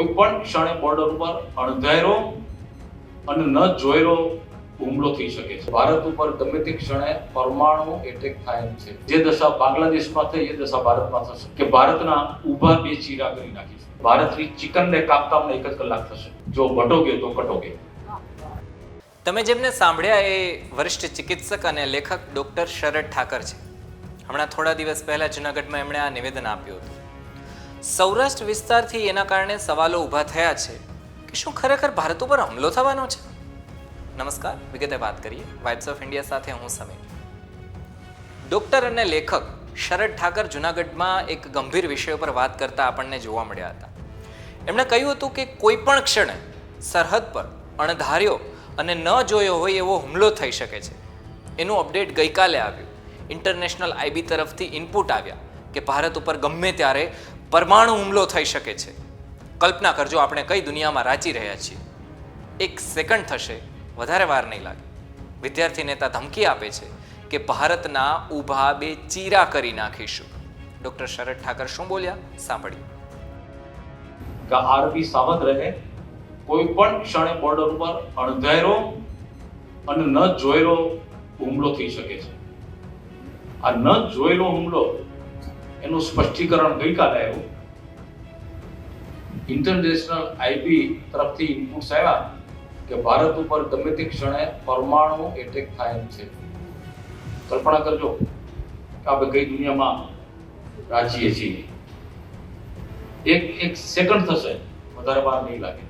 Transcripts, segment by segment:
કોઈ પણ ક્ષણે બોર્ડર ઉપર અણધાર્યો અને ન જોયેલો હુમલો થઈ શકે છે। ભારત ઉપર ગમે તે ક્ષણે પરમાણુ એટેક થાય એમ છે। જે દશા બાંગ્લાદેશમાં થઈ એ દશા ભારતમાં થશે કે ભારતના ઊભા બે ચીરા કરી નાખીશું। ભારતની ચિકનને કાપતા અમને 1 જ કલાક થશે। જો બટોગે તો કટોગે। તમે જેમને સાંભળ્યા એ વરિષ્ઠ ચિકિત્સક અને લેખક ડૉક્ટર શરદ ઠાકર છે। હમણાં થોડા દિવસ પહેલા જૂનાગઢમાં એમણે આ નિવેદન આપ્યું હતું। સૌરાષ્ટ્ર વિસ્તારથી એના કારણે સવાલો ઊભા થયા છે કે શું ખરેખર ભારત ઉપર હુમલો થવાનો છે? નમસ્કાર, વિગતે વાત કરીએ। વાઇબ્સ ઓફ ઇન્ડિયા સાથે હું સમીર। ડૉક્ટર અને લેખક શરદ ઠાકર જૂનાગઢમાં એક ગંભીર વિષય પર વાત કરતા આપણને જોવા મળ્યા હતા। એમણે કહ્યું હતું કે કોઈ પણ ક્ષણે સરહદ પર અણધાર્યો અને ન જોયો હોય એવો હુમલો થઈ શકે છે। એનું અપડેટ ગઈકાલે આવ્યું। ઇન્ટરનેશનલ આઈબી તરફથી ઇનપુટ આવ્યા કે ભારત ઉપર ગમે ત્યારે પરમાણુ હુમલો થઈ શકે છે। કલ્પના કરજો આપણે કઈ દુનિયામાં રાચી રહ્યા છીએ। 1 સેકન્ડ થશે, વધારે વાર નહીં લાગે। વિદ્યાર્થી નેતા ધમકી આપે છે કે ભારતના ઊભા બે ચીરા કરી નાખીશું। ડૉક્ટર શરદ ઠાકર શું બોલ્યા સાંભળીએ। કે આરબી સાવધ રહે। કોઈ પણ ક્ષણે બોર્ડર ઉપર અણધાર્યો અને ન જોયેલો હુમલો થઈ શકે છે। આ ન જોયેલો હુમલો એનું સ્પષ્ટીકરણ ગઈકાલે આવ્યું। ઇન્ટરનેશનલ આઈબી તરફથી ઇનપુટ્સ આવ્યા કે ભારત ઉપર ગમે તે ક્ષણે પરમાણુ એટેક થાય એમ છે। કલ્પના કરજો કે આપણે કઈ દુનિયામાં રાજીએ છીએ। એક સેકન્ડ થશે, વધારે વાર નહીં લાગે।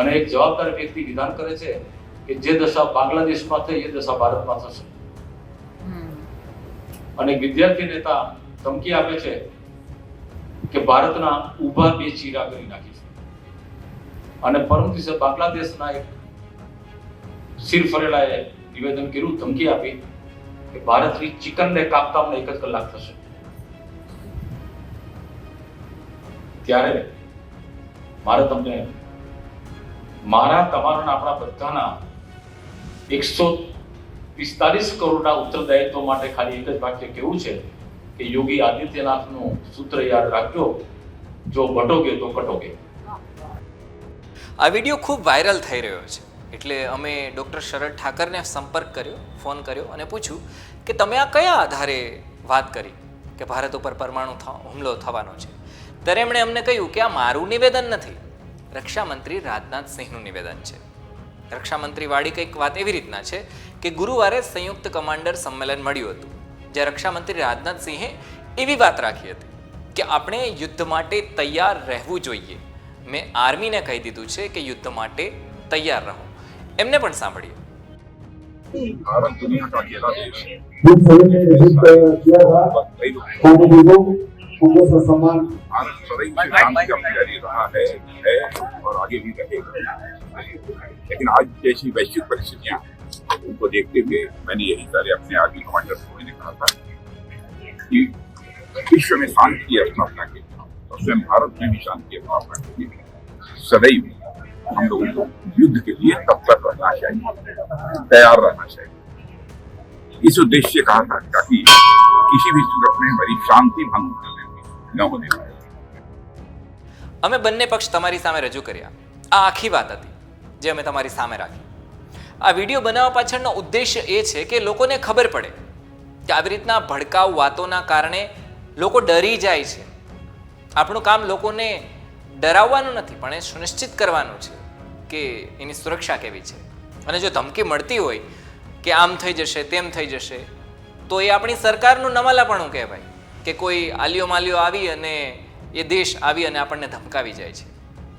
અને એક જવાબદાર વ્યક્તિ વિધાન કરે છે કે જે દશા બાંગ્લાદેશમાં થઈ એ દશા ભારતમાં થશે। અને વિદ્યાર્થી નેતા ધમકી આપે છે કે ભારતના ઊભા બે ચીરા કરી નાખીશું। અને પરમ દિવસે બાંગ્લાદેશના એક સિર ફરેલાએ નિવેદન કર્યું, ધમકી આપી કે ભારતની ચિકનને કાપતા અમને 1 જ કલાક થશે। ત્યારે મારે તમને મારા તમારા આપણા બધાના 145 કરોડના ઉત્તરદાયિત્વ માટે ખાલી 1 જ વાક્ય કહેવું છે કે યોગી આદિત્યનાથનું સૂત્ર યાદ રાખજો, જો બટોગે તો કટોગે। આ વિડીયો ખૂબ વાયરલ થઈ રહ્યો છે એટલે અમે ડૉક્ટર શરદ ઠાકરને સંપર્ક કર્યો, ફોન કર્યો અને પૂછ્યું કે તમે આ કયા આધારે વાત કરી કે ભારત ઉપર પરમાણુ હુમલો થવાનો છે? ત્યારે એમણે અમને કહ્યું કે આ મારું નિવેદન નથી, રક્ષામંત્રી રાજનાથ સિંહનું નિવેદન છે। રક્ષામંત્રી વાળી કંઈક વાત એવી રીતના છે કે ગુરુવારે સંયુક્ત કમાન્ડર સંમેલન મળ્યું હતું, જ્યાં રક્ષામંત્રી રાજનાથ સિંહે એવી વાત રાખી હતી કે આપણે યુદ્ધ માટે તૈયાર રહેવું જોઈએ। મેં આર્મીને કહી દીધું છે કે યુદ્ધ માટે તૈયાર રહો। એમને પણ સાંભળીએ। भारत दुनिया का अकेला देश है। भारत सदैव से शांति का पुजारी रहा है और आगे भी रहेगा। लेकिन आज जैसी वैश्विक परिस्थितियां उनको देखते हुए मैंने यही सारे अपने आर्मी कमांडर को मैंने कहा था कि विश्व में शांति की स्थापना के और स्वयं भारत में भी शांति की स्थापना के लिए सदैव हम लोगों को युद्ध के लिए तत्पर रहना चाहिए, तैयार रहना चाहिए। इस उद्देश्य से कहा था ताकि किसी भी सूरत में हमारी शांति भंग न होने पाए। અમે બંને પક્ષ તમારી સામે રજૂ કર્યા। આ આખી વાત હતી જે અમે તમારી સામે રાખી। આ વિડીયો બનાવવા પાછળનો ઉદ્દેશ્ય એ છે કે લોકોને ખબર પડે કે આવી રીતના ભડકાઉ વાતોના કારણે લોકો ડરી જાય છે। આપણું કામ લોકોને ડરાવવાનું નથી પણ એ સુનિશ્ચિત કરવાનું છે કે એની સુરક્ષા કેવી છે। અને જો ધમકી મળતી હોય કે આમ થઈ જશે તેમ થઈ જશે તો એ આપણી સરકારનું નમાલાપણું કહેવાય કે કોઈ આલિયો માલિયો આવી અને એ દેશ આવી અને આપણને ધમકાવી જાય છે।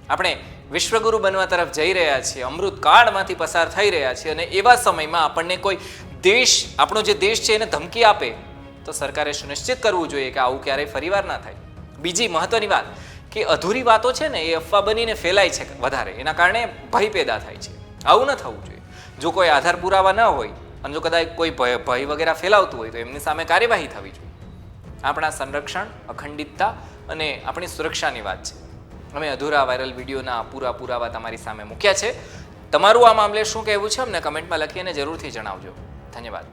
આપણે વિશ્વગુરુ બનવા તરફ જઈ રહ્યા છીએ, અમૃતકાળમાંથી પસાર થઈ રહ્યા છીએ અને એવા સમયમાં આપણને કોઈ દેશ, આપણો જે દેશ છે એને ધમકી આપે તો સરકારે સુનિશ્ચિત કરવું જોઈએ કે આવું ક્યારેય ફરીવાર ના થાય। બીજી મહત્વની વાત કે અધૂરી વાતો છે ને એ અફવા બનીને ફેલાય છે વધારે, એના કારણે ભય પેદા થાય છે। આવું ન થવું જોઈએ। જો કોઈ આધાર પુરાવા ન હોય અને જો કદાચ કોઈ ભય વગેરે ફેલાવતું હોય તો એમની સામે કાર્યવાહી થવી જોઈએ। આપણા સંરક્ષણ, અખંડિતતા અને આપણી સુરક્ષાની વાત છે। અમે અધૂરા વાયરલ વિડીયોના પૂરા પુરાવા તમારી સામે મૂક્યા છે। તમારું આ મામલે શું કહેવું છે અમને કમેન્ટમાં લખી અને જરૂરથી જણાવજો। ધન્યવાદ।